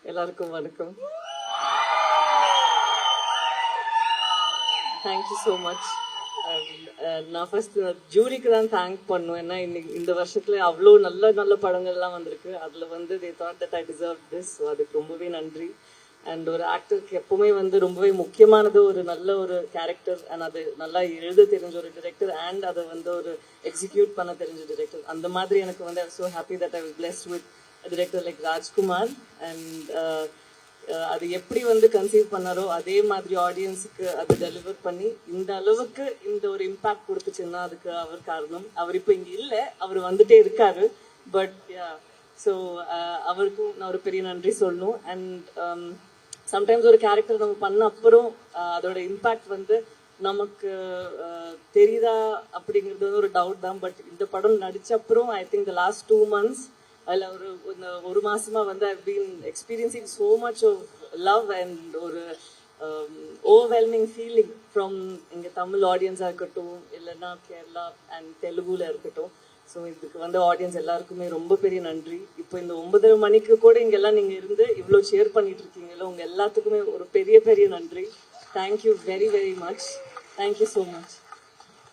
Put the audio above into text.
எல்லாருக்கும் வணக்கம். Thank you so much. நான் ஃபர்ஸ்ட் ஜூரிக்கு தான் தேங்க் பண்ணுவேன். ஏன்னா இன்னைக்கு இந்த வருஷத்துல அவ்வளோ நல்ல நல்ல படங்கள்லாம் வந்திருக்கு. அதில் வந்து they thought that I deserve this. So அதுக்கு ரொம்பவே நன்றி. அண்ட் ஒரு ஆக்டருக்கு எப்பவுமே வந்து ரொம்பவே முக்கியமானது ஒரு நல்ல ஒரு கேரக்டர் அண்ட் அது நல்லா எழுத தெரிஞ்ச ஒரு டிரெக்டர் அண்ட் அதை வந்து ஒரு எக்ஸிக்யூட் பண்ண தெரிஞ்ச டிரெக்டர். அந்த மாதிரி எனக்கு வந்து I so happy that I was blessed with director like Rajkumar. And அது எப்படி வந்து கன்சீவ் பண்ணாரோ அதே மாதிரி ஆடியன்ஸுக்கு அது டெலிவர் பண்ணி இந்த அளவுக்கு இந்த ஒரு இம்பாக்ட் கொடுத்துச்சுன்னா அதுக்கு அவர் காரணம். அவர் இப்போ இங்கே இல்லை, அவர் வந்துட்டே இருக்காரு. பட் ஸோ அவருக்கும் நான் ஒரு பெரிய நன்றி சொல்லணும். அண்ட் சம்டைம்ஸ் ஒரு கேரக்டர் நம்ம பண்ண அப்புறம் அதோட இம்பேக்ட் வந்து நமக்கு தெரியுதா அப்படிங்கிறது வந்து ஒரு டவுட் தான். பட் இந்த படம் நடிச்ச அப்புறம் I think the last 2 months அதில் ஒரு மாசமா வந்து I been experiencing so much of love and ஒரு ஓவர்வெல்மிங் ஃபீலிங் ஃப்ரம் இங்கே தமிழ் ஆடியன்ஸாக இருக்கட்டும், இல்லைன்னா கேரளா அண்ட் தெலுங்குல இருக்கட்டும். ஸோ இதுக்கு வந்து ஆடியன்ஸ் எல்லாருக்குமே ரொம்ப பெரிய நன்றி. இப்போ இந்த 9:30 மணிக்கு கூட இங்கெல்லாம் நீங்கள் இருந்து இவ்வளோ ஷேர் பண்ணிட்டு இருக்கீங்களோ உங்கள் எல்லாத்துக்குமே ஒரு பெரிய பெரிய நன்றி. Thank you very very much. Thank you so much.